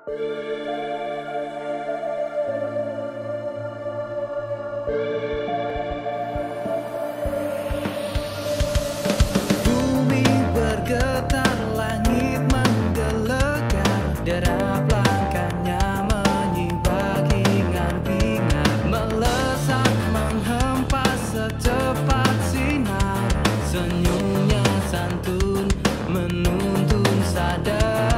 Bumi bergetar, langit menggelegar, derap langkahnya menyibak hingar-bingar, melesat menghempas secepat sinar, senyumnya santun menuntun sadar.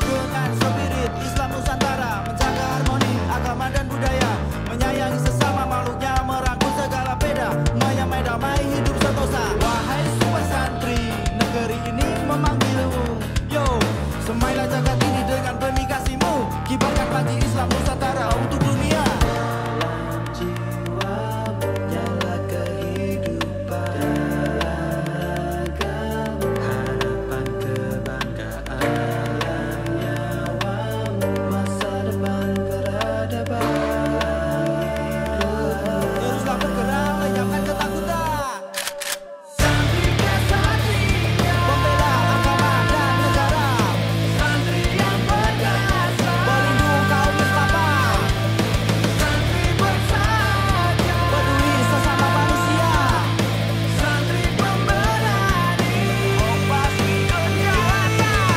Dengan spirit Islam Nusantara, menjaga harmoni agama dan budaya, menyayangi sesama makhluknya, merangkul segala beda, menyamai damai hidup sentosa. Wahai super santri, negeri ini memanggilmu. Yo, semailah jagat ini dengan benih kasihmu, kibarkan lagi Islam Nusantara untuk dunia. Dalam jiwa nyala kehidupan, dalam ragamu harapan kebanggaan, dalam nyawamu masa depan peradaban. Teruslah bergerak, lenyapkan ketakutan. Santri kesatrian, Pembela agama dan negara, santri yang berdasar, pelindung kaum Islam, santri bersahaja, peduli sesama manusia. santri pemberani, Operasi kejahatan.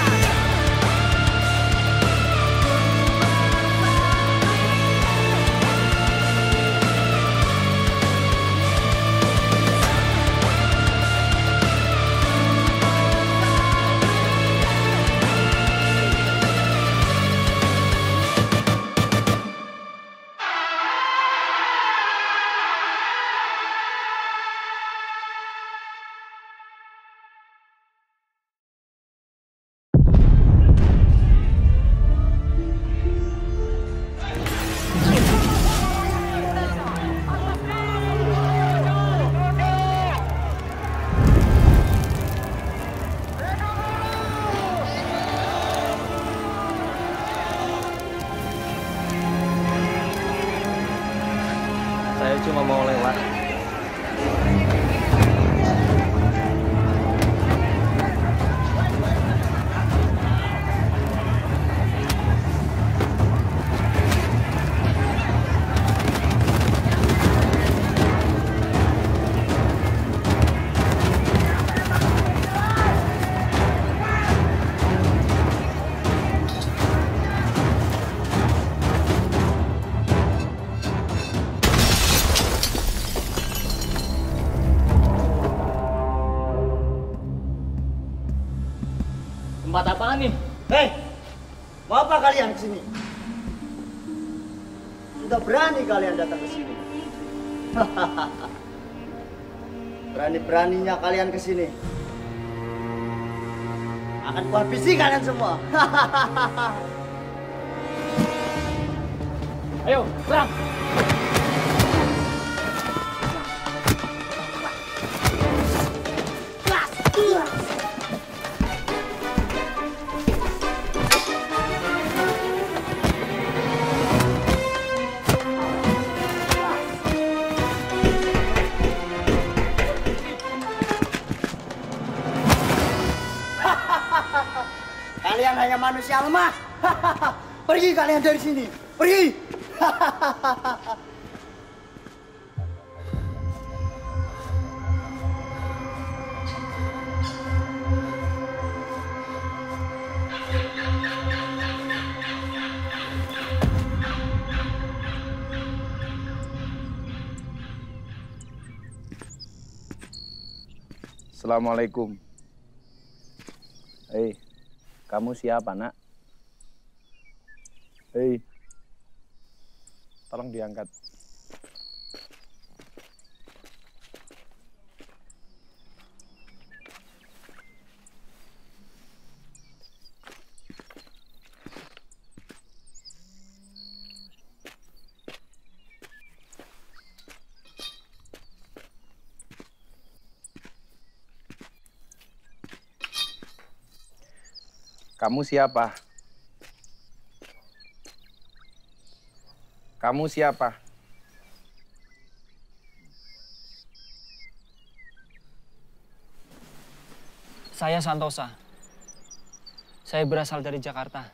Saya cuma mau lewat. Tempat apaan nih? Hei, mau apa kalian kesini? Sudah berani kalian datang ke sini. Berani-beraninya kalian ke sini. Akan kuhabisi kalian semua. Ayo, serang! Kalian hanya manusia lemah. Pergi kalian dari sini. Pergi. Assalamualaikum. Hei, kamu siapa, nak? Hei, tolong diangkat. Kamu siapa? Kamu siapa? Saya Santosa. Saya berasal dari Jakarta.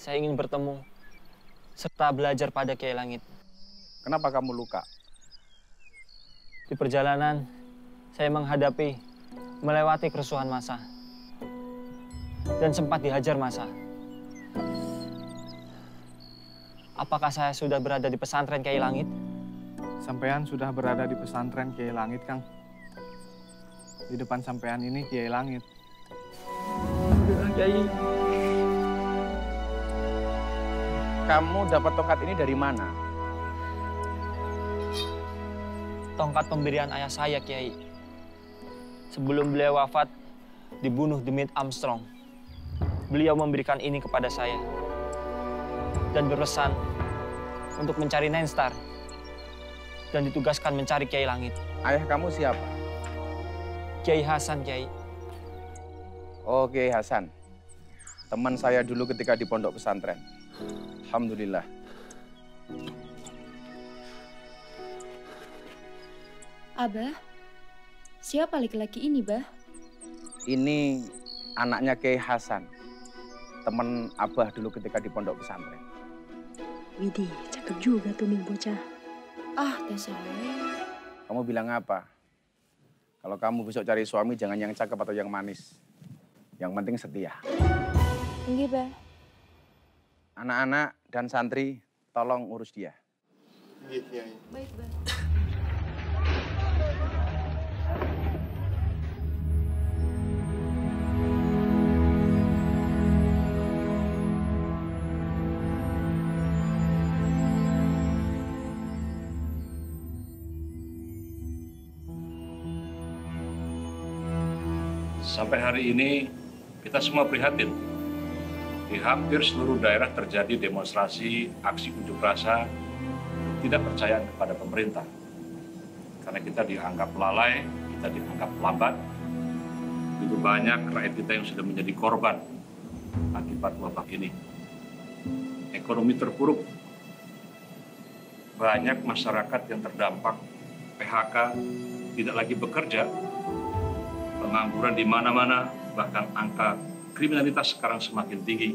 Saya ingin bertemu serta belajar pada Kiai Langit. Kenapa kamu luka? Di perjalanan, saya melewati kerusuhan massa. Dan sempat dihajar massa. Apakah saya sudah berada di pesantren Kiai Langit? Sampean sudah berada di pesantren Kiai Langit, Kang. Di depan sampean ini Kiai Langit. Kiai. Kamu dapat tongkat ini dari mana? Tongkat pemberian ayah saya, Kiai. Sebelum beliau wafat, dibunuh Demit Armstrong. Beliau memberikan ini kepada saya. Dan berpesan untuk mencari Nenstar. Dan ditugaskan mencari Kiai Langit. Ayah kamu siapa? Kiai Hasan, Kiai. Oke, Hasan. Teman saya dulu ketika di pondok pesantren. Alhamdulillah. Abah, siapa laki-laki ini, Bah? Ini anaknya Kiai Hasan. Teman Abah dulu ketika di pondok pesantren. Widih, cakep juga tuh nih bocah. Ah, saya. Kamu bilang apa? Kalau kamu besok cari suami, jangan yang cakep atau yang manis. Yang penting setia. Enggak, Bah. Anak-anak dan santri, tolong urus dia. Baik, Bah. Sampai hari ini kita semua prihatin. Di hampir seluruh daerah terjadi demonstrasi, aksi unjuk rasa, tidak percayaan kepada pemerintah. Karena kita dianggap lalai, kita dianggap lambat. Begitu banyak rakyat kita yang sudah menjadi korban akibat wabah ini. Ekonomi terpuruk. Banyak masyarakat yang terdampak PHK, tidak lagi bekerja. Pengangguran di mana-mana, bahkan angka kriminalitas sekarang semakin tinggi,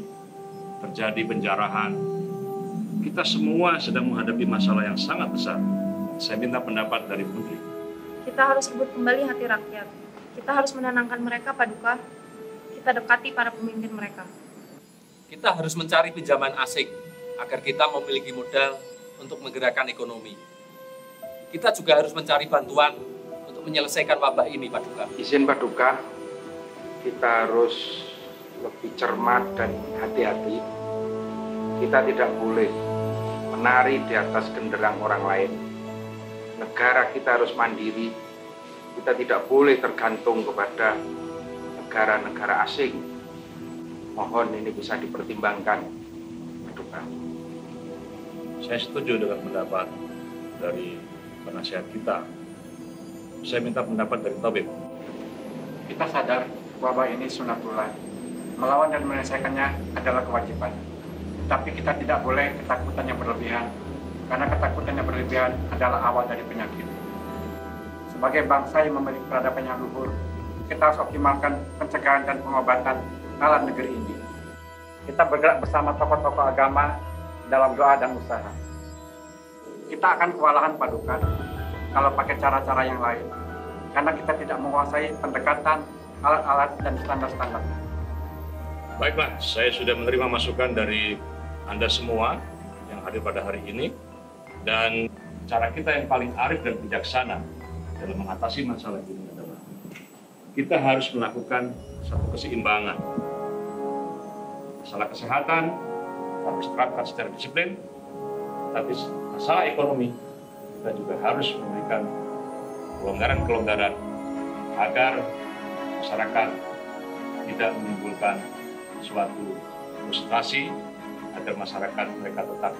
terjadi penjarahan. Kita semua sedang menghadapi masalah yang sangat besar. Saya minta pendapat dari Menteri. Kita harus rebut kembali hati rakyat. Kita harus menenangkan mereka, Paduka. Kita dekati para pemimpin mereka. Kita harus mencari pinjaman asing agar kita memiliki modal untuk menggerakkan ekonomi. Kita juga harus mencari bantuan untuk menyelesaikan wabah ini, Paduka. Izin Paduka, kita harus lebih cermat dan hati-hati. Kita tidak boleh menari di atas genderang orang lain. Negara kita harus mandiri. Kita tidak boleh tergantung kepada negara-negara asing. Mohon ini bisa dipertimbangkan, Paduka. Saya setuju dengan pendapat dari penasihat kita. Saya minta pendapat dari Tabib. Kita sadar wabah ini sunatullah. Melawan dan menyelesaikannya adalah kewajiban. Tapi kita tidak boleh ketakutan yang berlebihan. Karena ketakutan yang berlebihan adalah awal dari penyakit. Sebagai bangsa yang memiliki peradaban yang luhur, kita harus optimalkan pencegahan dan pengobatan alat negeri ini. Kita bergerak bersama tokoh-tokoh agama dalam doa dan usaha. Kita akan kewalahan, Paduka, kalau pakai cara-cara yang lain. Karena kita tidak menguasai pendekatan, alat-alat, dan standar-standar. Baiklah, saya sudah menerima masukan dari Anda semua yang hadir pada hari ini. Dan cara kita yang paling arif dan bijaksana dalam mengatasi masalah ini adalah kita harus melakukan satu keseimbangan. Masalah kesehatan harus terapkan secara disiplin, tapi masalah ekonomi kita juga harus memberikan kelonggaran-kelonggaran agar masyarakat tidak menimbulkan suatu frustrasi, agar masyarakat mereka tetap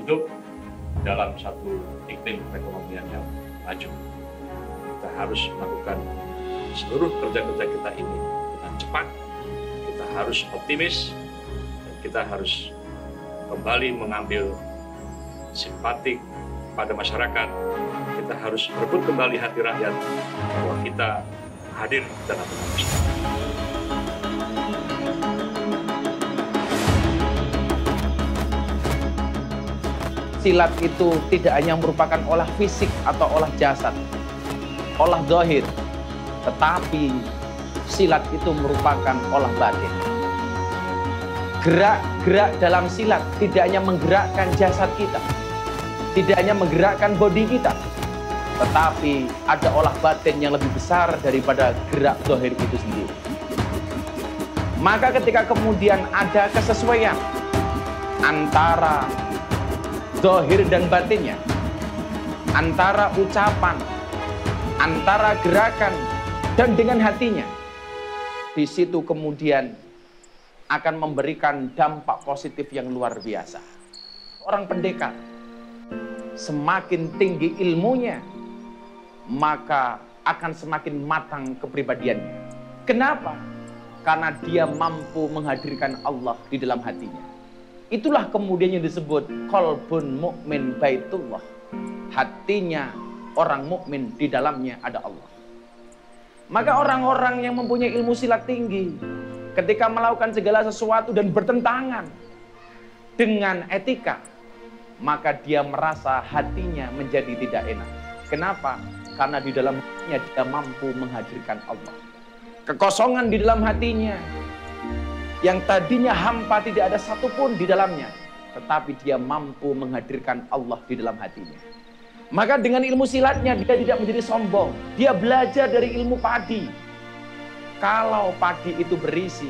hidup dalam satu iklim perekonomian yang maju. Kita harus melakukan seluruh kerja-kerja kita ini dengan cepat, kita harus optimis, dan kita harus kembali mengambil simpatik pada masyarakat. Kita harus merebut kembali hati rakyat bahwa kita hadir dalam masyarakat. Silat itu tidak hanya merupakan olah fisik atau olah jasad, olah zahir, tetapi silat itu merupakan olah batin. Gerak-gerak dalam silat tidak hanya menggerakkan jasad kita, tidak hanya menggerakkan bodi kita, tetapi ada olah batin yang lebih besar daripada gerak zahir itu sendiri. Maka ketika kemudian ada kesesuaian antara zahir dan batinnya, antara ucapan, antara gerakan, dan dengan hatinya, di situ kemudian akan memberikan dampak positif yang luar biasa. Orang pendekar, semakin tinggi ilmunya, maka akan semakin matang kepribadiannya. Kenapa? Karena dia mampu menghadirkan Allah di dalam hatinya. Itulah kemudian yang disebut qalbun mu'min baitullah. Hatinya orang mukmin, di dalamnya ada Allah. Maka orang-orang yang mempunyai ilmu silat tinggi, ketika melakukan segala sesuatu dan bertentangan dengan etika, maka dia merasa hatinya menjadi tidak enak. Kenapa? Karena di dalam hatinya dia mampu menghadirkan Allah. Kekosongan di dalam hatinya, yang tadinya hampa tidak ada satupun di dalamnya, tetapi dia mampu menghadirkan Allah di dalam hatinya. Maka dengan ilmu silatnya dia tidak menjadi sombong. Dia belajar dari ilmu padi. Kalau padi itu berisi,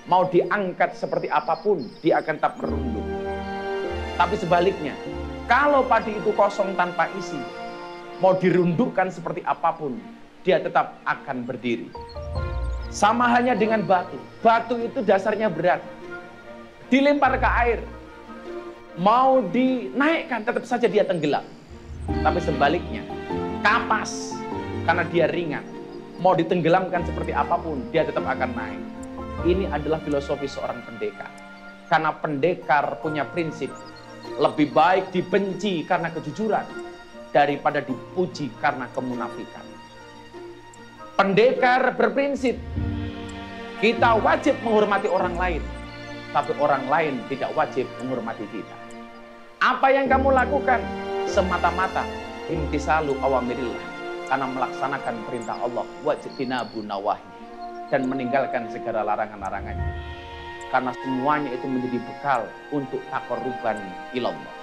mau diangkat seperti apapun, dia akan tetap merunduk. Tapi sebaliknya, kalau padi itu kosong tanpa isi, mau dirundukkan seperti apapun, dia tetap akan berdiri. Sama halnya dengan batu. Batu itu dasarnya berat. Dilempar ke air, mau dinaikkan tetap saja dia tenggelam. Tapi sebaliknya, kapas karena dia ringan, mau ditenggelamkan seperti apapun, dia tetap akan naik. Ini adalah filosofi seorang pendekar. Karena pendekar punya prinsip, lebih baik dibenci karena kejujuran daripada dipuji karena kemunafikan. Pendekar berprinsip, kita wajib menghormati orang lain, tapi orang lain tidak wajib menghormati kita. Apa yang kamu lakukan semata-mata imtisalu awamirillah, karena melaksanakan perintah Allah, wajtinabu nawahi, dan meninggalkan segala larangan-larangannya. Karena semuanya itu menjadi bekal untuk taqarruban ilallah.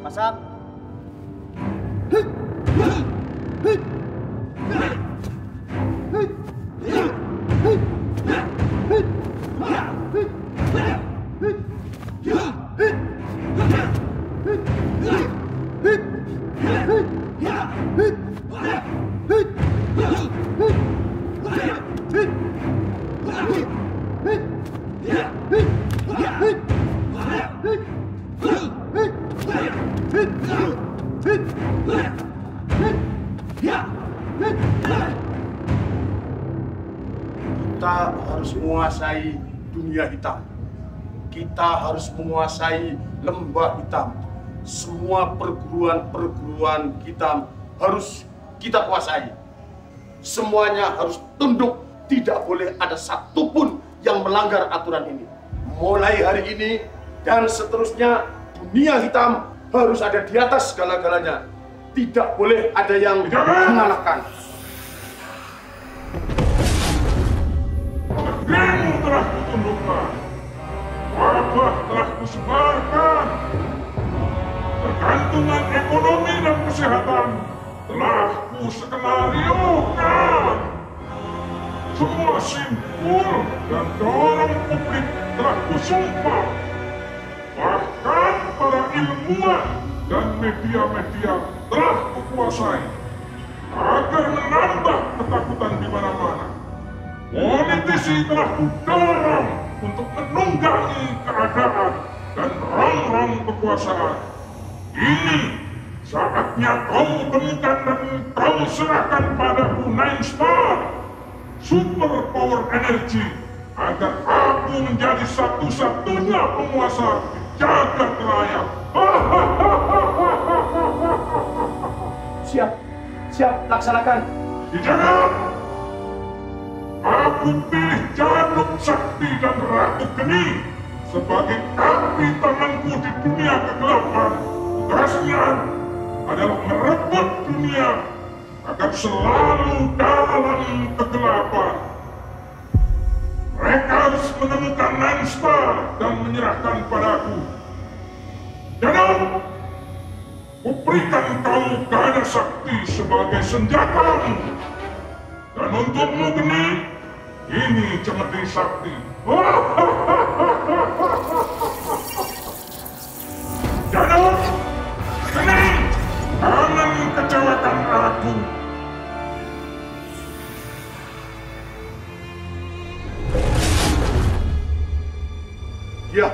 Masak. Kita harus menguasai dunia hitam. Kita harus menguasai lembah hitam. Semua perguruan-perguruan hitam harus kita kuasai. Semuanya harus tunduk. Tidak boleh ada satupun yang melanggar aturan ini. Mulai hari ini dan seterusnya, dunia hitam harus ada di atas segala-galanya. Tidak boleh ada yang mengalahkan. Negerimu telah kutundukkan, wabah telah kusebarkan, tergantungan ekonomi dan kesehatan telah kuskenariokan, semua simpul dan dorong publik telah kusumpah, bahkan para ilmuwan dan media-media telah kukuasai. agar menambah ketakutan di mana-mana. Politisi telah kudorong untuk menunggangi keadaan dan rong-rong kekuasaan. Ini saatnya kau temukan dan kau serahkan padaku Nine Star, super power energy, agar aku menjadi satu-satunya penguasa jagat raya. Siap, laksanakan. Dijaga. Aku pilih Januk Sakti dan Ratu Geni sebagai kaki tanganku di dunia kegelapan. Tugasnya adalah merebut dunia agar selalu dalam kegelapan. Mereka harus menemukan Nine Star dan menyerahkan padaku. Jangan kuberikan kau Gaya Sakti sebagai senjatamu. Dan untukmu Geni, ini Cemeti Sakti. Jangan, Geni, jangan kecewakan aku. Ya,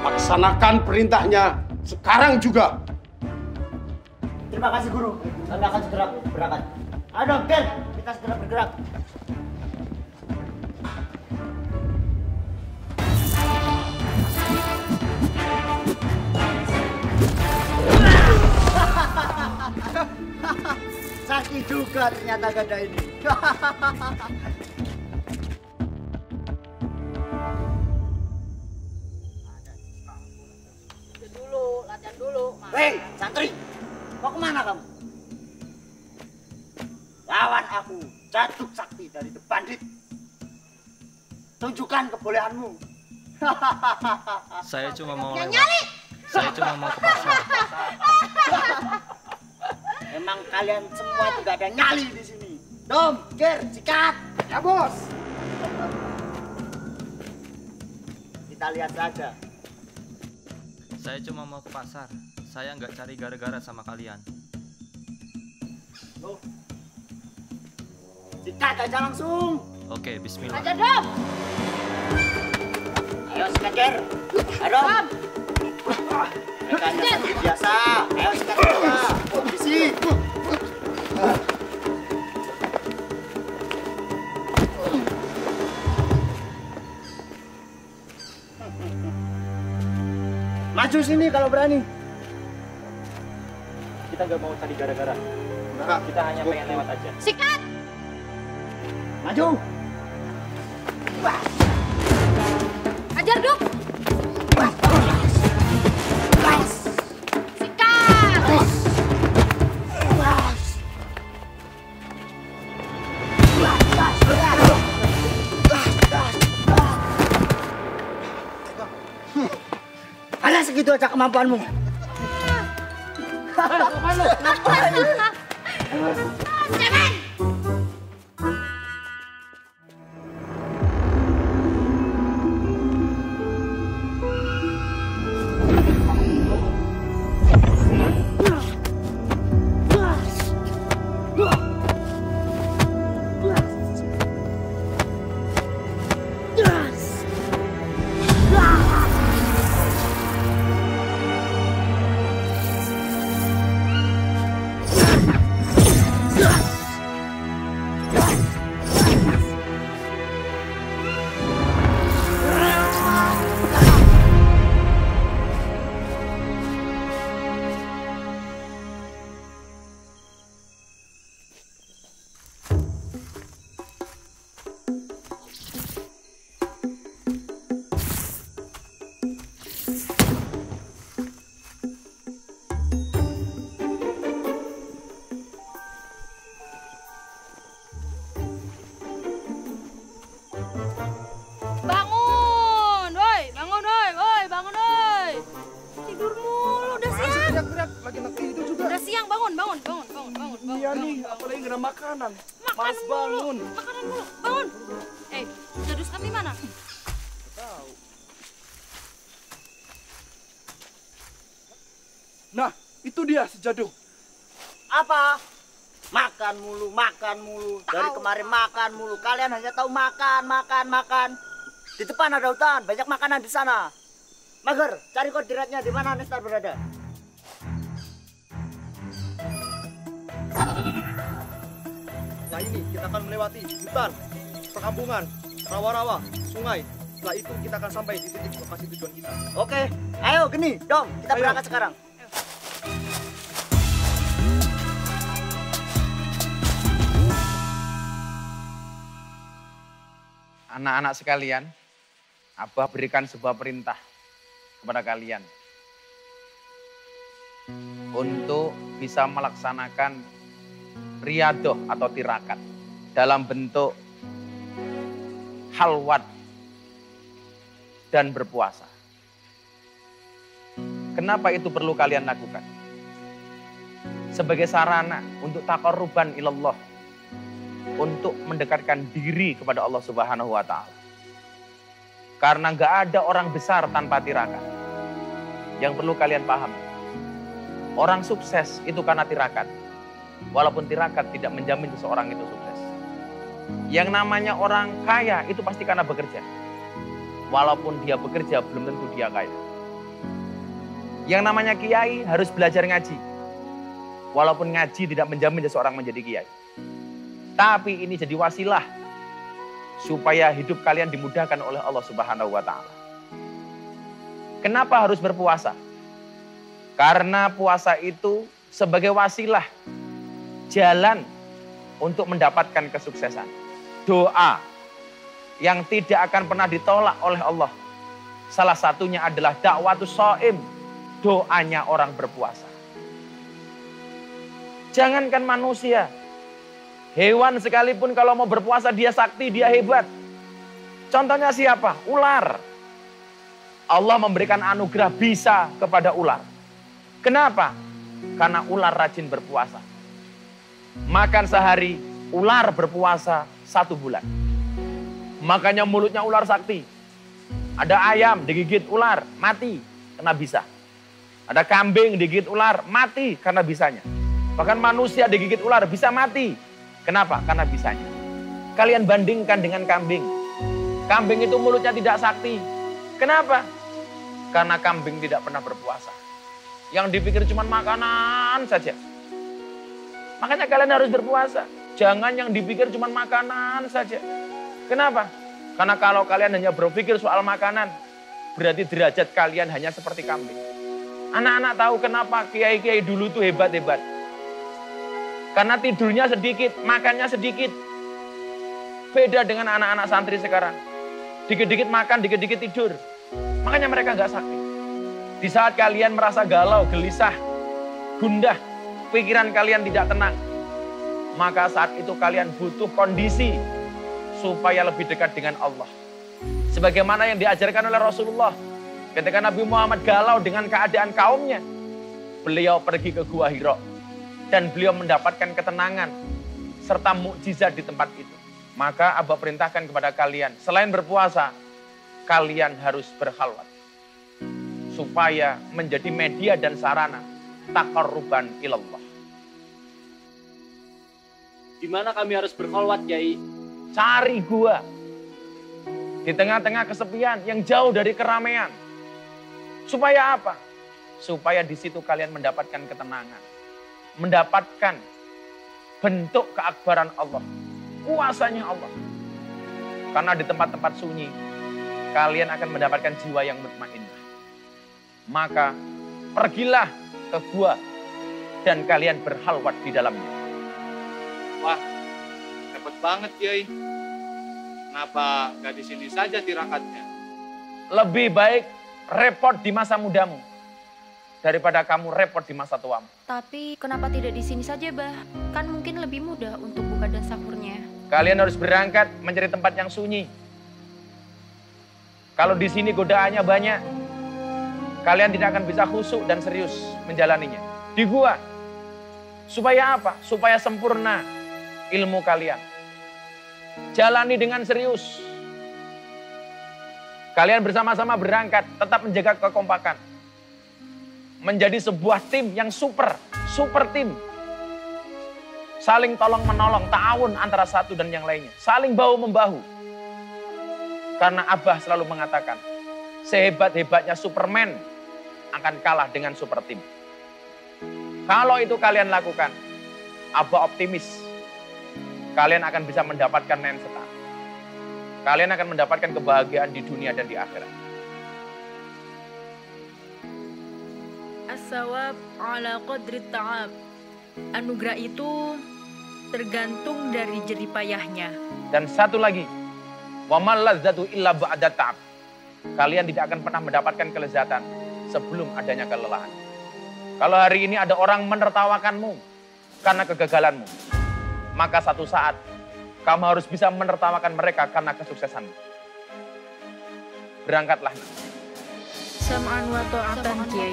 laksanakan perintahnya sekarang juga. Terima kasih Guru, kami akan segera berangkat. Ayo Ken, kita segera bergerak. Sakti juga ternyata gada ini. Latihan dulu. Hei, santri, mau kemana kamu? Lawan aku, Januk Sakti dari The Bandit. Tunjukkan kebolehanmu. Saya cuma mau lewat. Nyali! Saya cuma mau ke pasar. Memang kalian semua itu gak ada nyali di sini. Dom, Ger, sikat. Ya bos. Kita lihat saja. Saya cuma mau ke pasar. Saya nggak cari gara-gara sama kalian. Oh. Sikat aja langsung. Oke, bismillah. Aja Dom. Ayo sikat, Ger. Ayo Dom. Mereka hanya santri biasa. Ayo sikat aja. Posisi. Maju sini kalau berani. Kita nggak mau cari gara-gara. Kita hanya pengen lewat aja. Sikat. Maju. Ajar Duk. Hanya segitu aja kemampuanmu. Jangan. Iya nih, apalagi nggak ada makanan. Mas bangun. Makanan dulu, bangun. Jadus kami mana? Tahu. Nah, itu dia si Jadung. Apa? Makan mulu. Dari kemarin makan mulu. Kalian hanya tahu makan. Di depan ada hutan, banyak makanan di sana. Mager, cari koordinatnya di mana Nestar berada. Nah ini kita akan melewati hutan, perkampungan, rawa-rawa, sungai. Setelah itu kita akan sampai di titik lokasi tujuan kita. Oke, ayo Geni, Dom, kita berangkat sekarang. Anak-anak sekalian, Abah berikan sebuah perintah kepada kalian untuk bisa melaksanakan riyadoh atau tirakat dalam bentuk halwat dan berpuasa. Kenapa itu perlu kalian lakukan? Sebagai sarana untuk taqarruban ilallah, untuk mendekatkan diri kepada Allah Subhanahu wa Ta'ala. Karena nggak ada orang besar tanpa tirakat. Yang perlu kalian paham, orang sukses itu karena tirakat. Walaupun tirakat tidak menjamin seseorang itu sukses. Yang namanya orang kaya itu pasti karena bekerja. Walaupun dia bekerja belum tentu dia kaya. Yang namanya kiai harus belajar ngaji. Walaupun ngaji tidak menjamin seseorang menjadi kiai. Tapi ini jadi wasilah supaya hidup kalian dimudahkan oleh Allah Subhanahu wa Ta'ala. Kenapa harus berpuasa? Karena puasa itu sebagai wasilah, jalan untuk mendapatkan kesuksesan. Doa yang tidak akan pernah ditolak oleh Allah. Salah satunya adalah dakwatus shaim, doanya orang berpuasa. Jangankan manusia, hewan sekalipun kalau mau berpuasa dia sakti, dia hebat. Contohnya siapa? Ular. Allah memberikan anugerah bisa kepada ular. Kenapa? Karena ular rajin berpuasa. Makan sehari, ular berpuasa 1 bulan. Makanya mulutnya ular sakti. Ada ayam digigit ular, mati karena bisa. Ada kambing digigit ular, mati karena bisanya. Bahkan manusia digigit ular bisa mati. Kenapa? Karena bisanya. Kalian bandingkan dengan kambing. Kambing itu mulutnya tidak sakti. Kenapa? Karena kambing tidak pernah berpuasa. Yang dipikir cuma makanan saja. Makanya kalian harus berpuasa. Jangan yang dipikir cuma makanan saja. Kenapa? Karena kalau kalian hanya berpikir soal makanan, berarti derajat kalian hanya seperti kambing. Anak-anak tahu kenapa kiai-kiai dulu itu hebat-hebat. Karena tidurnya sedikit, makannya sedikit. Beda dengan anak-anak santri sekarang. Dikit-dikit makan, dikit-dikit tidur. Makanya mereka nggak sakti. Di saat kalian merasa galau, gelisah, gundah, pikiran kalian tidak tenang, maka saat itu kalian butuh kondisi supaya lebih dekat dengan Allah. Sebagaimana yang diajarkan oleh Rasulullah. Ketika Nabi Muhammad galau dengan keadaan kaumnya, beliau pergi ke Gua Hira. Dan beliau mendapatkan ketenangan serta mukjizat di tempat itu. Maka Abah perintahkan kepada kalian, selain berpuasa, kalian harus berkhalwat. Supaya menjadi media dan sarana taqarruban ilallah. Di mana kami harus berkhalwat, Kiai? Cari gua. Di tengah-tengah kesepian yang jauh dari keramaian. Supaya apa? Supaya di situ kalian mendapatkan ketenangan. Mendapatkan bentuk keakbaran Allah, kuasanya Allah. Karena di tempat-tempat sunyi, kalian akan mendapatkan jiwa yang mutmainnah. Maka pergilah ke gua dan kalian berhalwat di dalamnya. Wah, repot banget Kiai. Kenapa nggak di sini saja tirakatnya? Lebih baik repot di masa mudamu daripada kamu repot di masa tuamu. Tapi kenapa tidak di sini saja, Bah? Kan mungkin lebih mudah untuk buka dan sahurnya. Kalian harus berangkat mencari tempat yang sunyi. Kalau di sini godaannya banyak, kalian tidak akan bisa khusyuk dan serius menjalaninya. Di gua. Supaya apa? Supaya sempurna ilmu kalian. Jalani dengan serius. Kalian bersama-sama berangkat, tetap menjaga kekompakan. Menjadi sebuah tim yang super tim. saling tolong menolong, ta'awun antara satu dan yang lainnya, saling bahu-membahu. Karena Abah selalu mengatakan, sehebat-hebatnya Superman akan kalah dengan super team. Kalau itu kalian lakukan, Abah optimis, kalian akan bisa mendapatkan nensetah. Kalian akan mendapatkan kebahagiaan di dunia dan di akhirat. As-sawab ala qadri ta'ab. Anugerah itu tergantung dari jerih payahnya. Dan satu lagi, wa mal ladzatu illa ba'da ta'ab. Kalian tidak akan pernah mendapatkan kelezatan sebelum adanya kelelahan. Kalau hari ini ada orang menertawakanmu karena kegagalanmu, maka satu saat kamu harus bisa menertawakan mereka karena kesuksesanmu. Berangkatlah. Sam'an wa ta'atan, Kiai.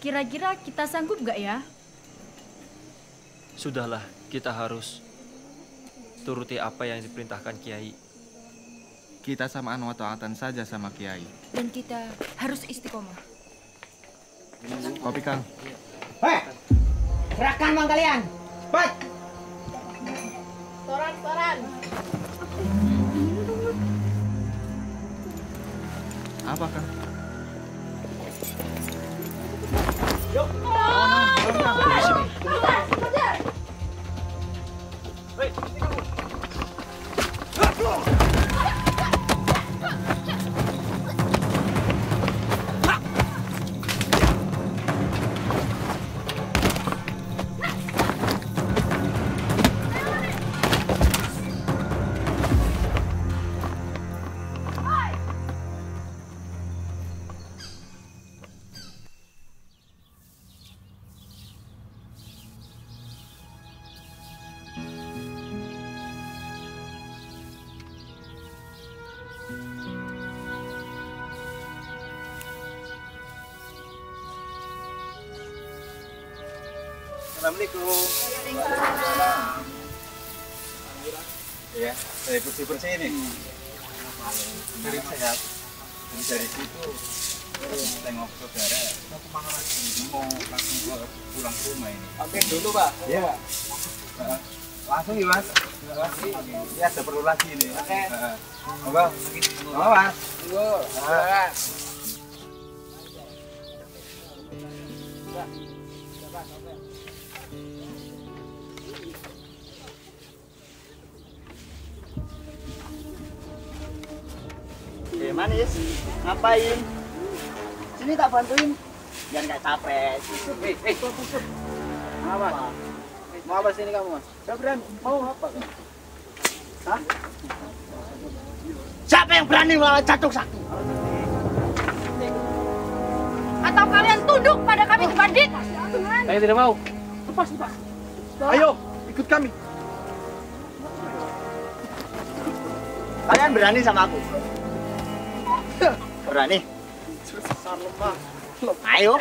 Kira-kira kita sanggup gak ya? Sudahlah, kita harus turuti apa yang diperintahkan Kiai. Kita samaan wa ta'atan saja sama Kiai. Dan kita harus istiqomah. Kopi, Kang. Hei, serahkan mang kalian. Cepat. Toran. Apa, Kang? Yuk. Di sini. Assalamualaikum. Ya, saya bersih-bersih ini. Dari sehat. Dari situ tengok saudara. Mau kemana lagi? Mau langsung pulang ke rumah ini. Oke dulu, Pak. Ya. Langsung ya, Mas. Terima kasih. Ini ada perlu lagi ini. Oke. Monggo. Monggo, Mas. Monggo. Manis, ngapain? Sini tak bantuin, biar nggak capek. Tutup. Apa? Mau apa sini kamu, Mas? Saya mau apa? Hah? Siapa yang berani melawan Catuk Sakti? Atau kalian tunduk pada kami bandit? Saya tidak mau. Lepas. Ayo, ikut kami. Kalian berani sama aku? Berani? Besar lemah. Ayo.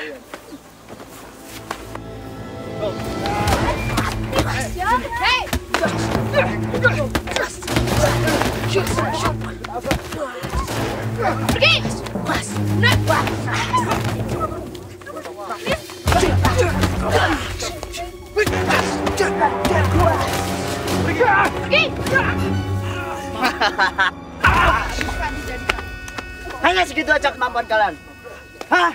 Pergi! Pergi! Hanya segitu aja kemampuan kalian. Hah?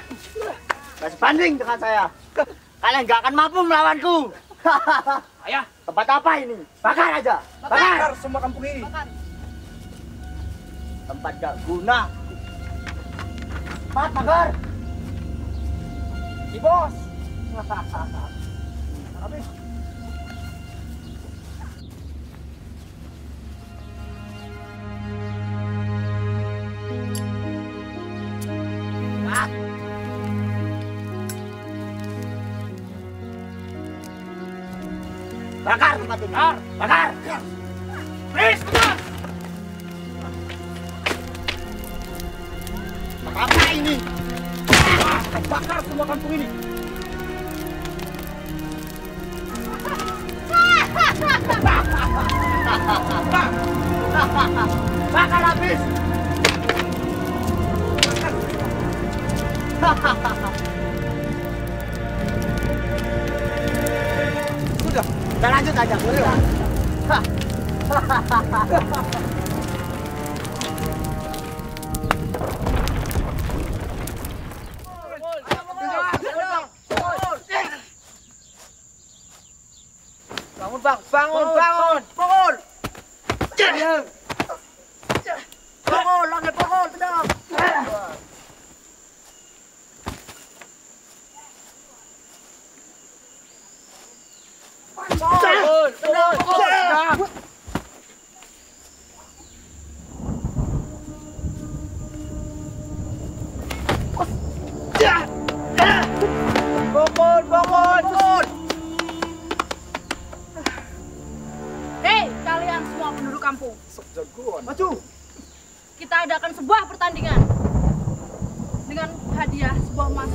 Gak sebanding dengan saya. Kalian gak akan mampu melawanku. Ayah, tempat apa ini? Bakar aja. Bakar semua kampung ini. Tempat gak guna. Cepat bakar. Si bos. Habis. Bakar tempat ini. Bakar. Please, bakar. Apa ini? Bakar semua kampung ini. Bakar habis. saja. Hah. Bangun bang, bangun. Bangun, lagi bangun, tenang. Tenang. Bangun. Hei, kalian semua penduduk kampung. Maju. Kita adakan sebuah pertandingan dengan hadiah sebuah emas.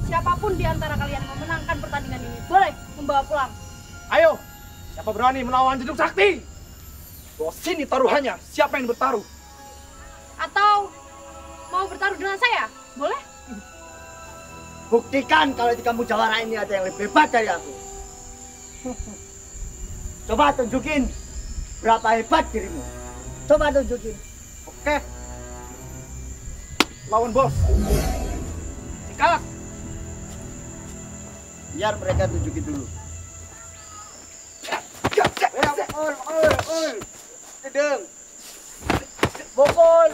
Siapapun di antara kalian yang memenangkan pertandingan ini boleh membawa pulang. Ayo, siapa berani melawan Jeduk Sakti? Bawa sini taruhannya, siapa yang bertaruh? Atau mau bertaruh dengan saya? Boleh? Buktikan kalau di kampung Jawara ini ada yang lebih hebat dari aku. Coba tunjukin berapa hebat dirimu. Coba tunjukin. Oke. Lawan bos. Sikat. Biar mereka tunjukin dulu. Dedeng. Bokol.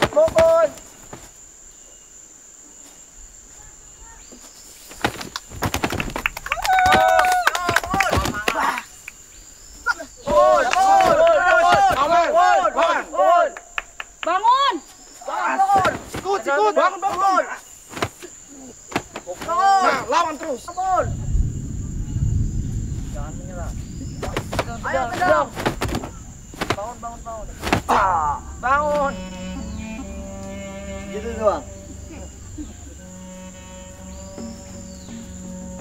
Bangun! Sikut, bangun. Nah, lawan terus. Jangan menyerah. Ayo, Dedeng. Bangun. Gitu doang.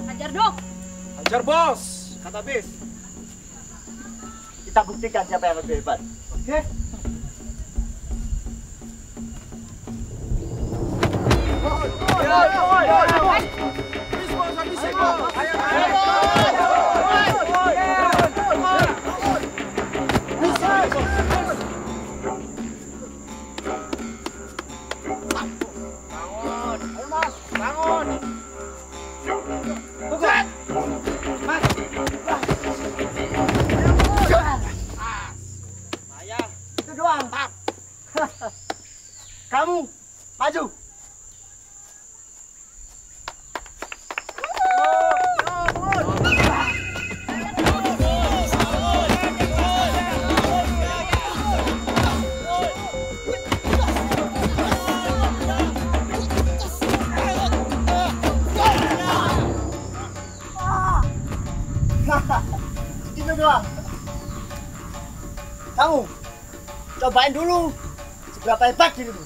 Hajar dok! Hajar bos, kata bis. Kita buktikan siapa yang lebih hebat. Oke? Bangun. Itu doang. Kamu maju. Itu doang. Kamu cobain dulu seberapa hebat dirimu.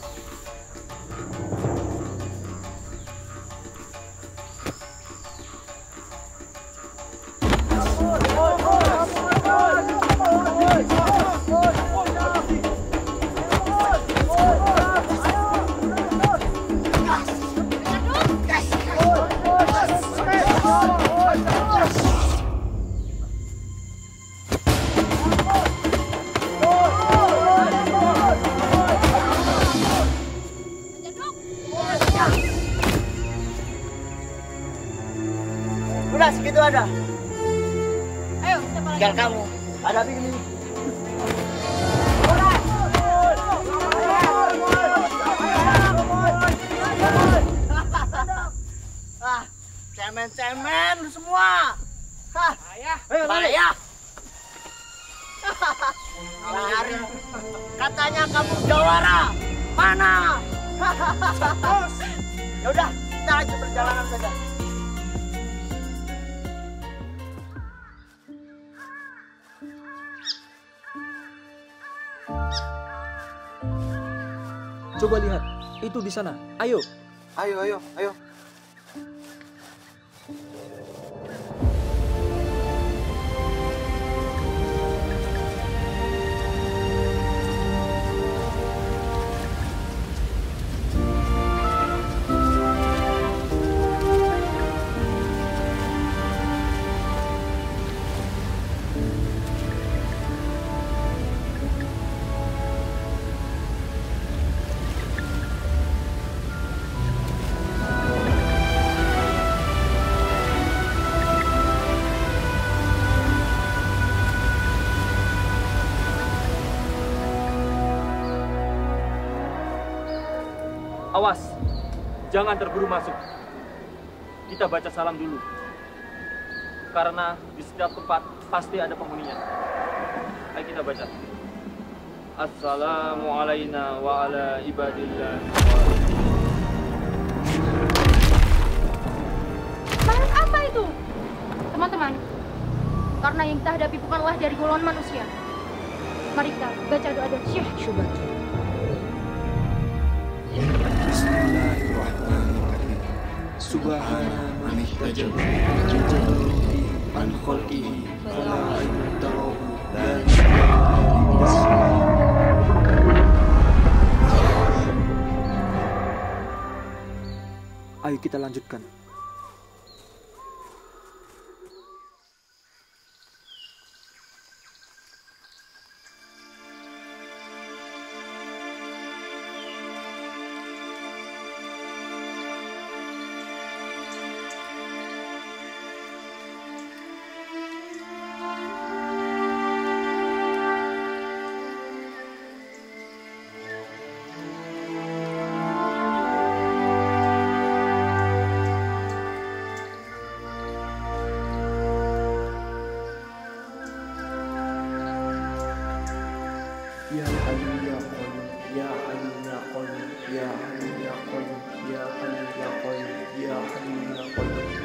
Udah segitu ada. Ayo, siapa lagi? Tinggal kamu hadapi ini. Ah, cemen-cemen lu semua. Hah, payah. Lari. Katanya kamu jawara. Mana? Ya udah, kita lanjut perjalanan saja. Coba lihat, itu di sana. Ayo. Ayo. Awas, jangan terburu masuk. Kita baca salam dulu. Karena di setiap tempat pasti ada penghuninya. Ayo kita baca. Assalamualaikum wa ala ibadillah. Barang apa itu? Teman-teman, karena yang kita hadapi bukanlah dari golongan manusia. Mari kita baca doa dan syekh syubat. Bismillahirrahmanirrahim. Subhana man ihtajaba an khalqihi fala yudarahu la ilaha. Ayo kita lanjutkan. Ya Hayyu ya Qayyum, Ya Hayyu ya Qayyum, Ya Hayyu ya Qayyum, Ya Hayyu ya Qayyum, Ya Hayyu ya Qayyum.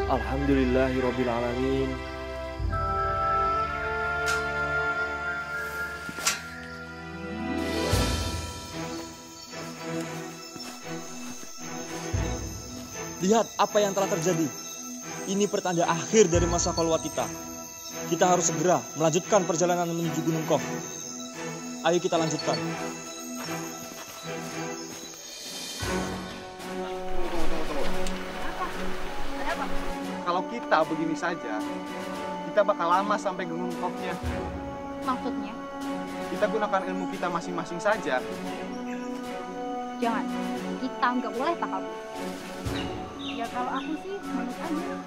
Alhamdulillahirabbil alamin. Lihat apa yang telah terjadi. Ini pertanda akhir dari masa khalwat kita. Kita harus segera melanjutkan perjalanan menuju Gunung Kof. Ayo kita lanjutkan. Kalau kita begini saja, kita bakal lama sampai Gunung Kofnya. Maksudnya? Kita gunakan ilmu kita masing-masing saja. Jangan, kita nggak boleh takabur. Ya kalau aku sih menurut aja.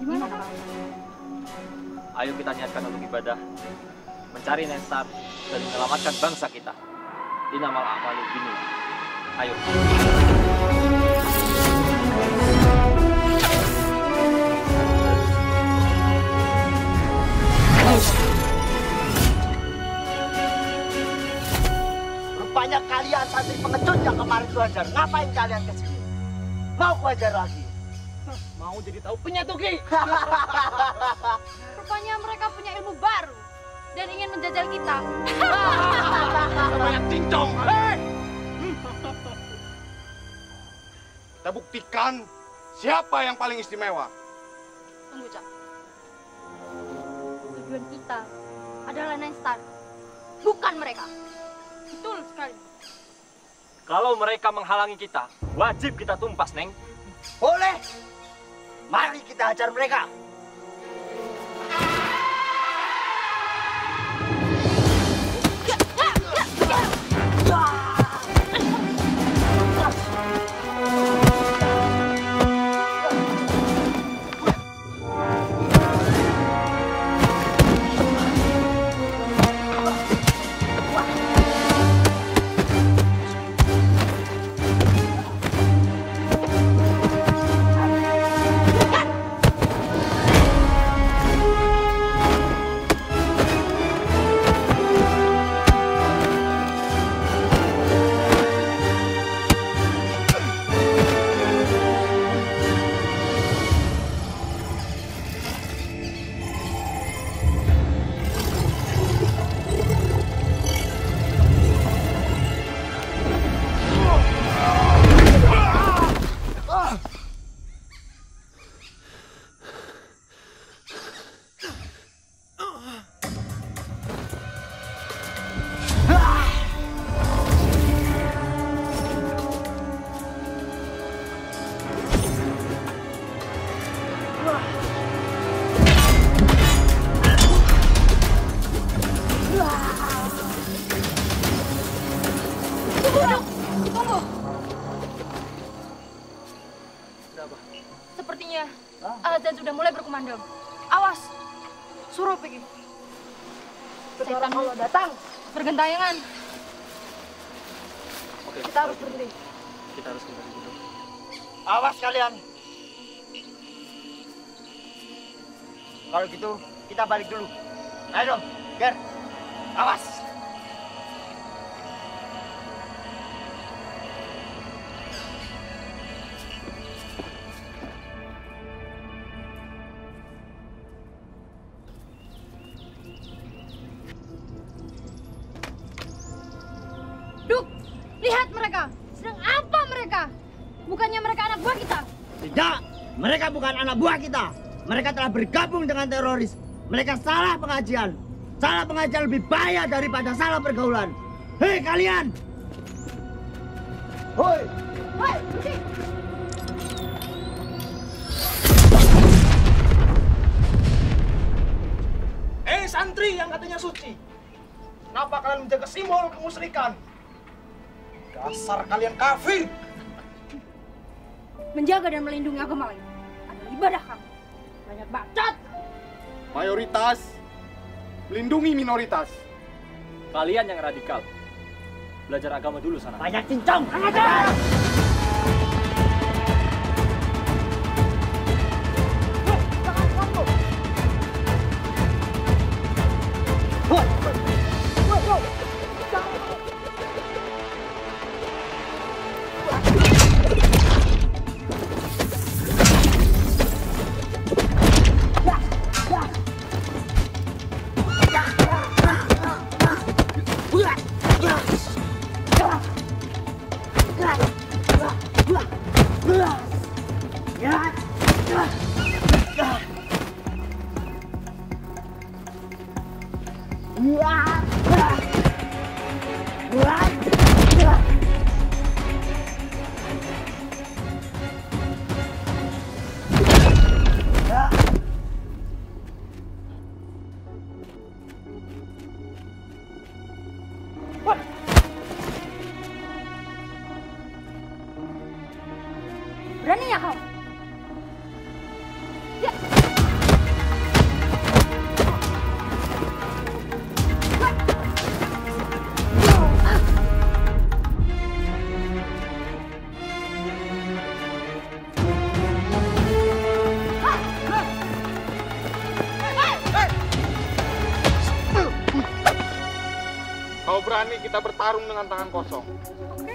Gimana kamu? Ayo kita niatkan untuk ibadah, mencari Nensar dan menyelamatkan bangsa kita. Innamal a'malu binniyat. Ayo. Rupanya kalian santri pengecut yang kemarin ku ajar. Ngapain kalian ke sini? Mau ku ajar lagi? Mau jadi tahu penyatu Ki. Rupanya mereka punya ilmu baru dan ingin menjajal kita. Banyak cincong. Hei! Kita buktikan siapa yang paling istimewa. Tunggu, Cak. Tujuan kita adalah Nenstar, bukan mereka. Betul sekali. Kalau mereka menghalangi kita, wajib kita tumpas, Neng. Boleh. Mari kita hajar mereka. Sepertinya azan sudah mulai berkumandang. Awas, suruh pergi. Setan Allah datang, bergentayangan. Oke, kita harus berhenti. Kita harus kembali dulu. Awas kalian. Kalau gitu, kita balik dulu. Ayo dong, Ger. Awas. Duk, lihat mereka. Sedang apa mereka? Bukannya mereka anak buah kita? Tidak, mereka bukan anak buah kita. Mereka telah bergabung dengan teroris. Mereka salah pengajian. Salah pengajian lebih bahaya daripada salah pergaulan. Hei kalian! Hoi! Hei, berhenti! Santri yang katanya suci. Kenapa kalian menjaga simbol kemusyrikan? Dasar kalian kafir! Menjaga dan melindungi agama lain adalah ibadah kami. Banyak bacot! Mayoritas melindungi minoritas. Kalian yang radikal. Belajar agama dulu sana. Banyak cincong! Beraninya kau? Ya. Kalau berani kita bertarung dengan tangan kosong. Oke.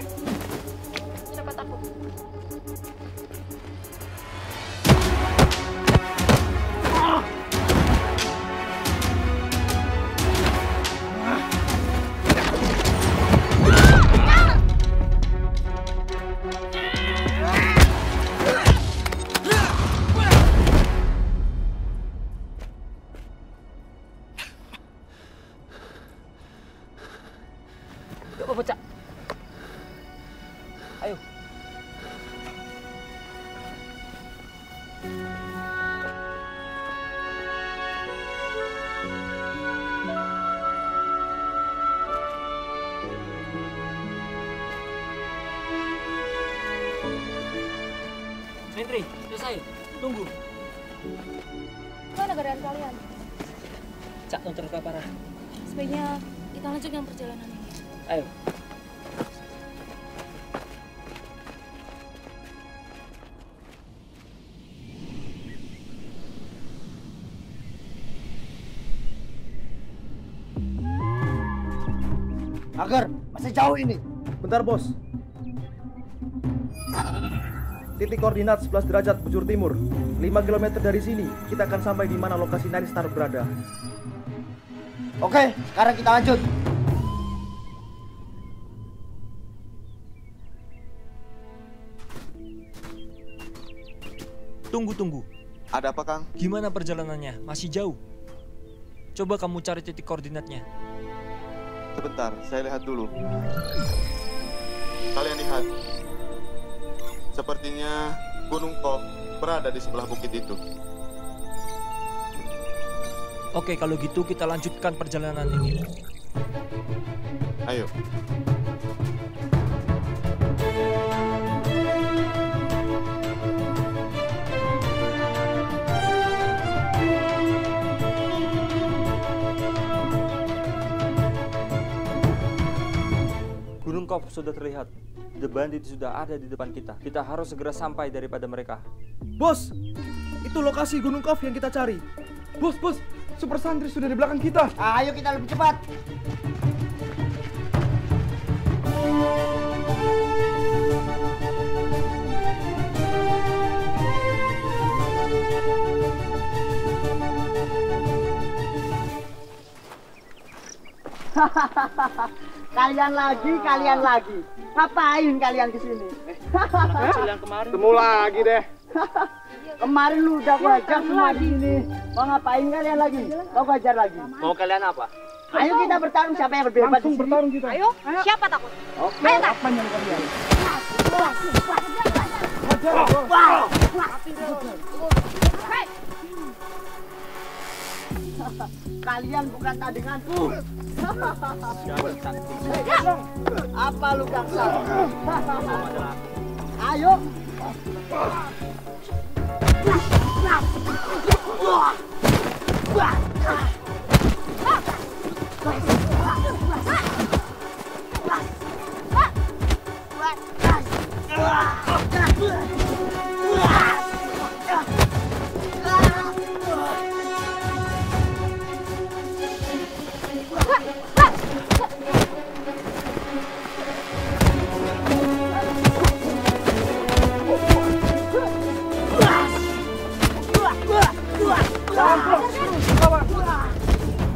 Siapa takut? Coba bocah. Ayo. Menteri, selesai. Tunggu. Mana keadaan kalian? Cak, terluka parah. Sebaiknya kita lanjutkan perjalanan ini. Ayo. Agar masih jauh ini. Bentar, Bos. Titik koordinat 11 derajat bujur timur. 5 km dari sini, kita akan sampai di mana lokasi Nani Star berada. Oke, sekarang kita lanjut. Tunggu. Ada apa, Kang? Gimana perjalanannya? Masih jauh. Coba kamu cari titik koordinatnya. Sebentar, saya lihat dulu. Kalian lihat. Sepertinya Gunung Kop berada di sebelah bukit itu. Oke, kalau gitu kita lanjutkan perjalanan ini. Ayo. Lunkov sudah terlihat. The Bandit sudah ada di depan kita. Kita harus segera sampai daripada mereka. Bos, itu lokasi Gunung Kov yang kita cari. Bos, Super Santri sudah di belakang kita. Ayo kita lebih cepat. Kalian lagi. Ngapain kalian kesini? Kecil yang kemarin. Temu lagi deh. Kemarin lu udah gua ajak semua di sini. Mau ngapain kalian lagi? Mau ajar lagi? Mau kalian apa? Ayo kita bertarung siapa yang lebih hebat. Langsung bertarung kita. Ayo, siapa takut? Oke. Ayo, tak. Apa yang kalian? Kalian bukan tandinganku. Apa lu gangsa? Ayo.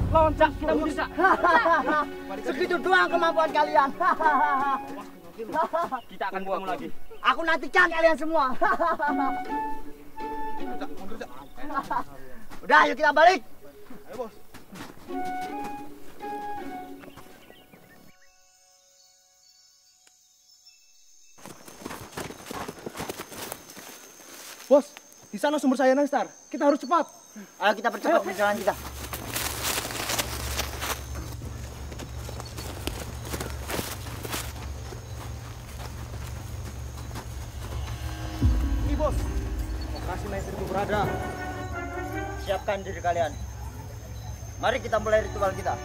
Lawan Cak, kita bisa. Segitu doang kemampuan kalian. Kita akan ketemu lagi. Aku nantikan kalian semua. Udah, ayo kita balik. Ayo, Bos. Bos, di sana sumber saya Star. Kita harus cepat. Ayo kita percepat perjalanan kita. Ini bos, lokasi Naisir itu berada. Siapkan diri kalian. Mari kita mulai ritual kita.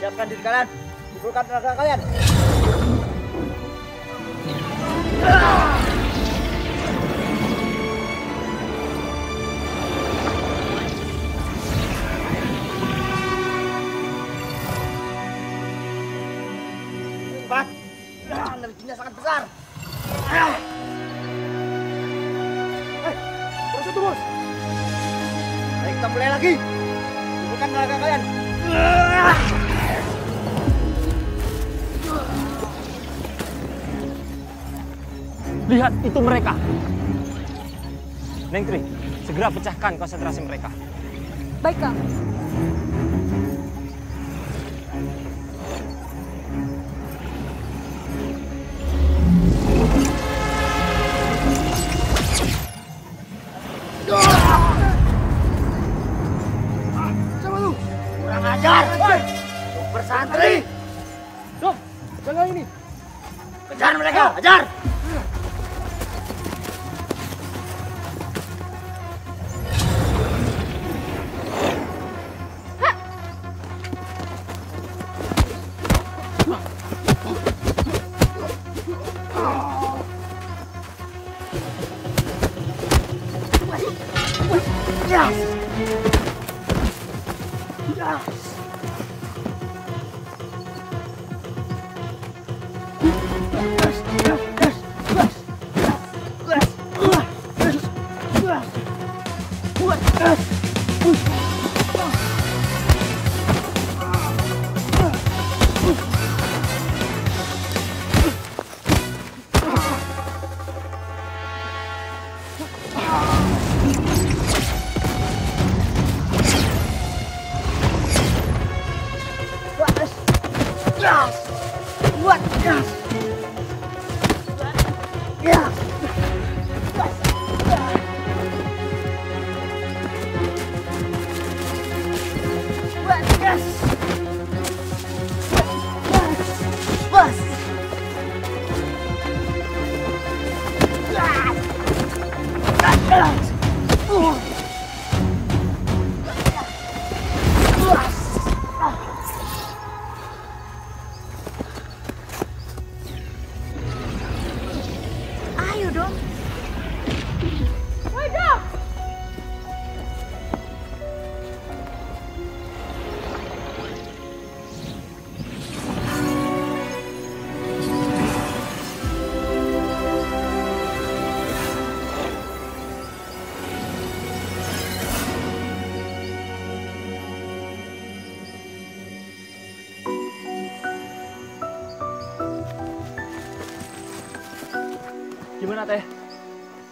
Siapkan diri kalian. Kumpulkan tenaga kalian. Cepat. Energinya sangat besar. Terus itu bos. Ayo kita mulai lagi. Kumpulkan tenaga kalian. Lihat, itu mereka. Nengtri, segera pecahkan konsentrasi mereka. Baik, Kang. Siapa lu? Kurang ajar. Super Santri. Dom, jaga ini. Kejar mereka, ajar. Gimana Teh?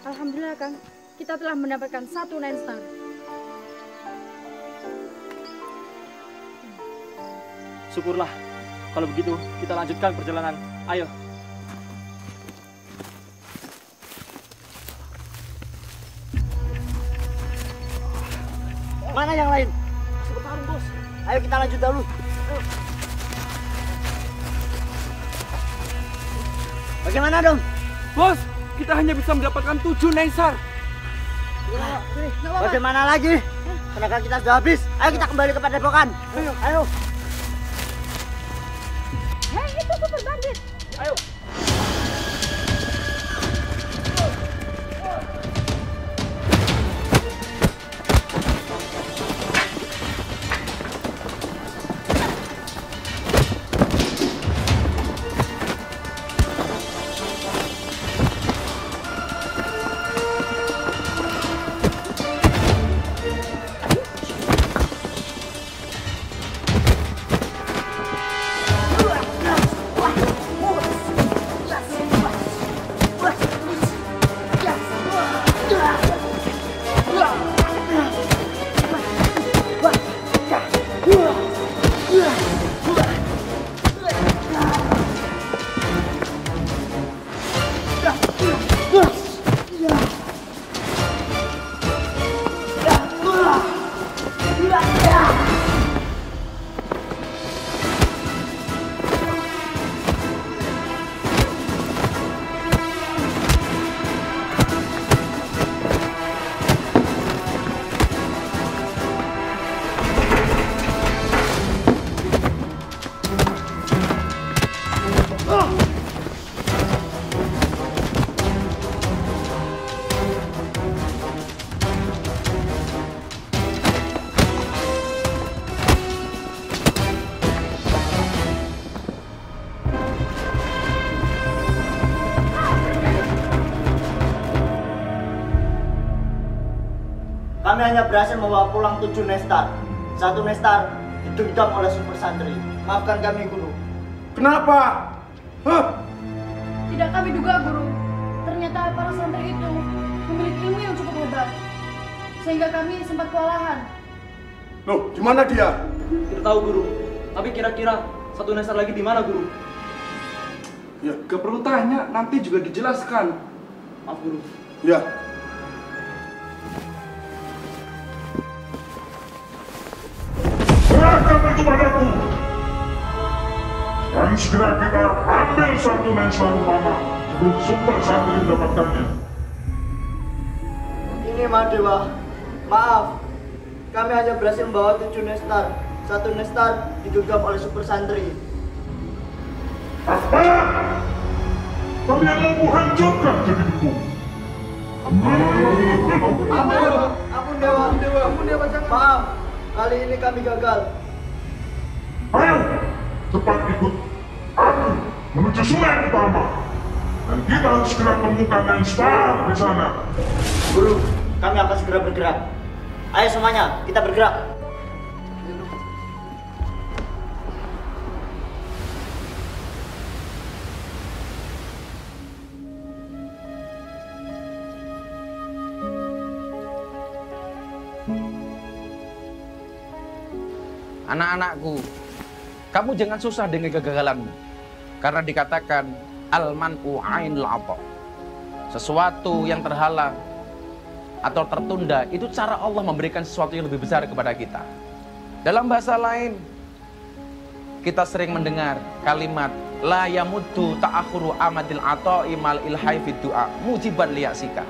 Alhamdulillah Kang, kita telah mendapatkan 1 9 star. Syukurlah. Kalau begitu, kita lanjutkan perjalanan. Ayo. Mana yang lain? Masih bertarung, Bos. Ayo kita lanjut dulu. Ayo. Bagaimana dong? Bos, kita hanya bisa mendapatkan 7 Nengsar. Bagaimana lagi? Tenaga kita sudah habis. Ayo kita kembali ke padepokan. Ayo, ayo. Hei, itu super bandit. Ayo. Kami hanya berhasil membawa pulang 7 Nestar. 1 Nestar digenggam oleh super santri. Maafkan kami, Guru. Kenapa? Tidak kami duga, Guru. Ternyata para santri itu memiliki ilmu yang cukup hebat. Sehingga kami sempat kewalahan. Loh, di mana dia? Tidak tahu, Guru. Tapi kira-kira 1 Nestar lagi di mana, Guru? Ya, Gak perlu tanya, nanti juga dijelaskan. Maaf, Guru. Ya. Serahkan itu padaku. Dan segera kita ambil 1 Nestar utama sebelum super santri mendapatkannya. Ini Madewa. Maaf. Kami hanya berhasil membawa 7 Nestar. 1 Nestar digenggam oleh super santri. Apa? Kalian mau kuhancurkan diriku? Ampun Dewa, maaf. Kali ini kami gagal. Ayo, cepat ikut aku menuju sungai utama. Dan kita harus segera temukan Nestar di sana. Guru, kami akan segera bergerak. Ayo semuanya, kita bergerak. Anak-anakku, kamu jangan susah dengan kegagalanmu. Karena dikatakan al-man'u ainul ata. Sesuatu yang terhalang atau tertunda itu cara Allah memberikan sesuatu yang lebih besar kepada kita. Dalam bahasa lain, kita sering mendengar kalimat la yamuddu ta'akhuru amadil ata'i mal ilhai fid du'a mujiban liyasika.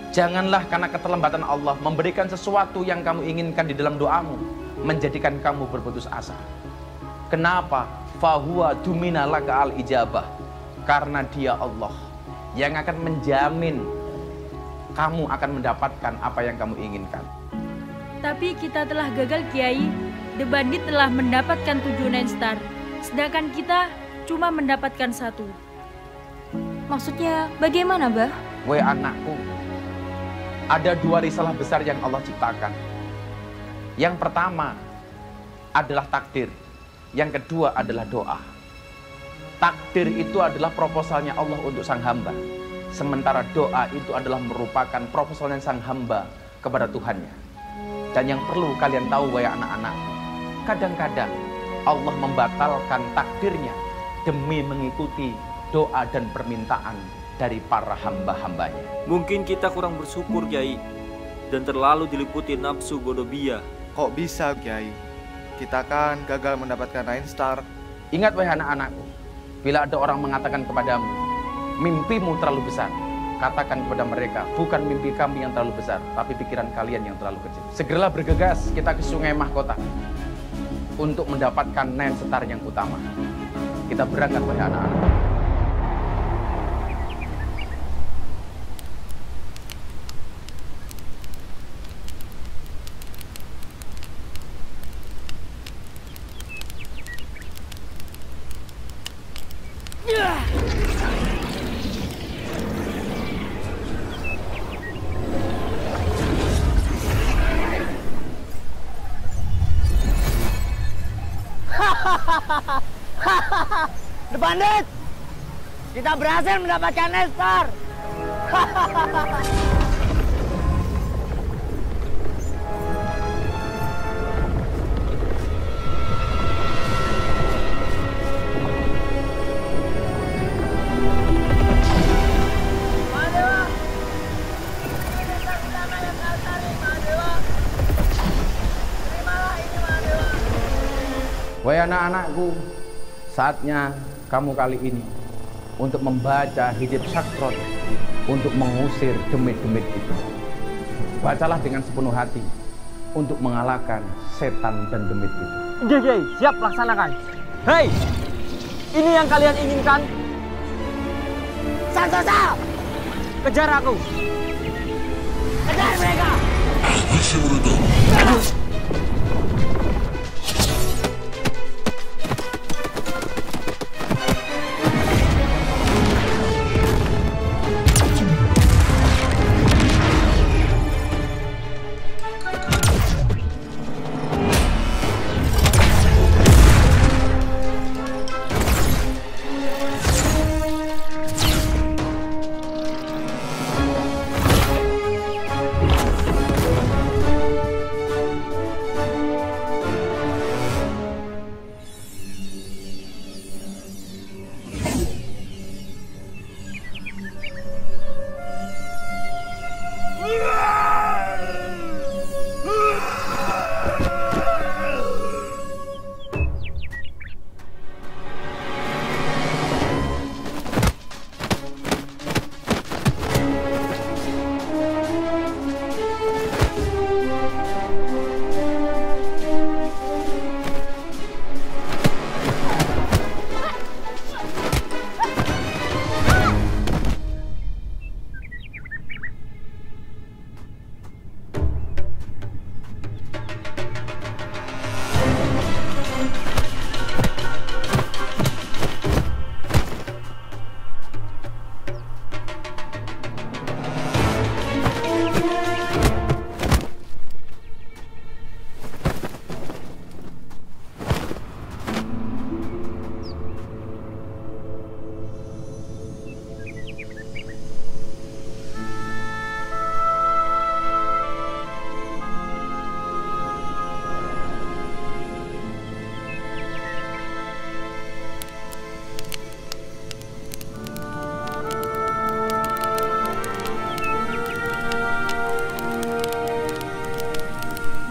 Janganlah karena keterlambatan Allah memberikan sesuatu yang kamu inginkan di dalam doamu menjadikan kamu berputus asa. Kenapa? Fahuwa dumina laka al ijabah. Karena dia Allah yang akan menjamin kamu akan mendapatkan apa yang kamu inginkan. Tapi kita telah gagal, Kiai. The Bandit telah mendapatkan 7 Nestar, sedangkan kita cuma mendapatkan 1. Maksudnya bagaimana, Bah? Weh anakku, ada 2 risalah besar yang Allah ciptakan. Yang pertama adalah takdir, yang kedua adalah doa. Takdir itu adalah proposalnya Allah untuk sang hamba. sementara doa itu adalah merupakan profesional sang hamba kepada Tuhannya. Dan yang perlu kalian tahu, wahai anak-anak, kadang-kadang Allah membatalkan takdirnya demi mengikuti doa dan permintaan dari para hamba-hambanya. Mungkin kita kurang bersyukur, Kiai, dan terlalu diliputi nafsu godobia. Kok bisa, Kiai? Kita kan gagal mendapatkan Nine Star. Ingat, wahai anak-anakku, bila ada orang mengatakan kepadamu, mimpimu terlalu besar, katakan kepada mereka, bukan mimpi kami yang terlalu besar, tapi pikiran kalian yang terlalu kecil. Segeralah bergegas kita ke Sungai Mahkota untuk mendapatkan Nine Star yang utama. Kita berangkat, wahai anak-anak. The Bandit! Kita berhasil mendapatkan Nine Star! Wahai anak-anakku, saatnya kamu kali ini untuk membaca hidib sakron untuk mengusir demit-demit itu. Bacalah dengan sepenuh hati untuk mengalahkan setan dan demit itu. Kiai, siap laksanakan. Hei, ini yang kalian inginkan? Santosa! Kejar aku! Kejar mereka!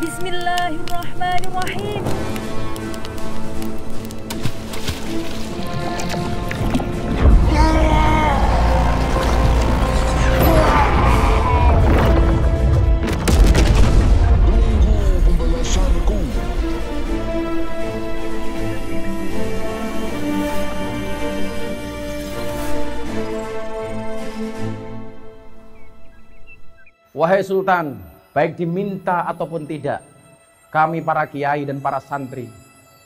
Bismillahirrahmanirrahim. Wahai Sultan, baik diminta ataupun tidak, kami para kiai dan para santri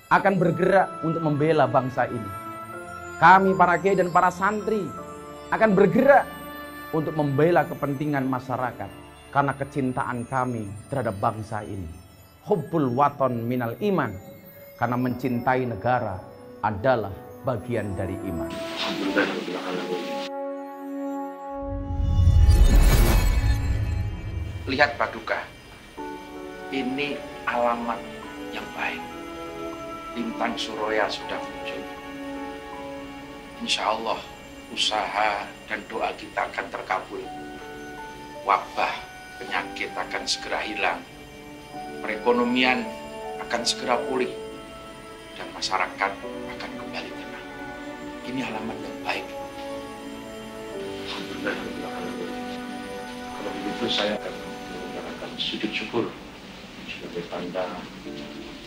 akan bergerak untuk membela bangsa ini. Kami para kiai dan para santri akan bergerak untuk membela kepentingan masyarakat karena kecintaan kami terhadap bangsa ini. Hubbul waton minal iman, karena mencintai negara adalah bagian dari iman. Lihat Paduka, ini alamat yang baik. Lintang Suroya sudah muncul. Insya Allah usaha dan doa kita akan terkabul. Wabah, penyakit akan segera hilang. Perekonomian akan segera pulih. Dan masyarakat akan kembali tenang. Ini alamat yang baik. Alhamdulillah. Kalau begitu saya akan mengerjakan sujud syukur sebagai tanda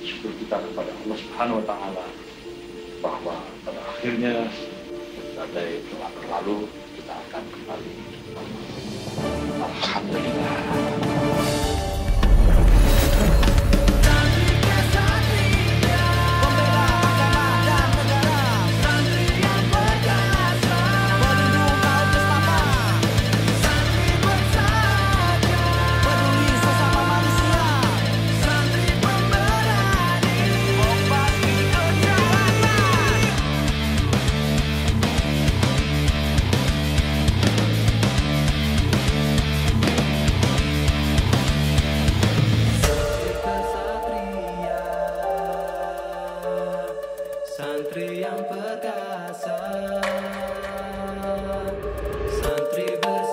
syukur kita kepada Allah Subhanahu wa Ta'ala bahwa pada akhirnya badai telah berlalu, kita akan kembali. Alhamdulillah. Santri yang perkasa, santri bersama.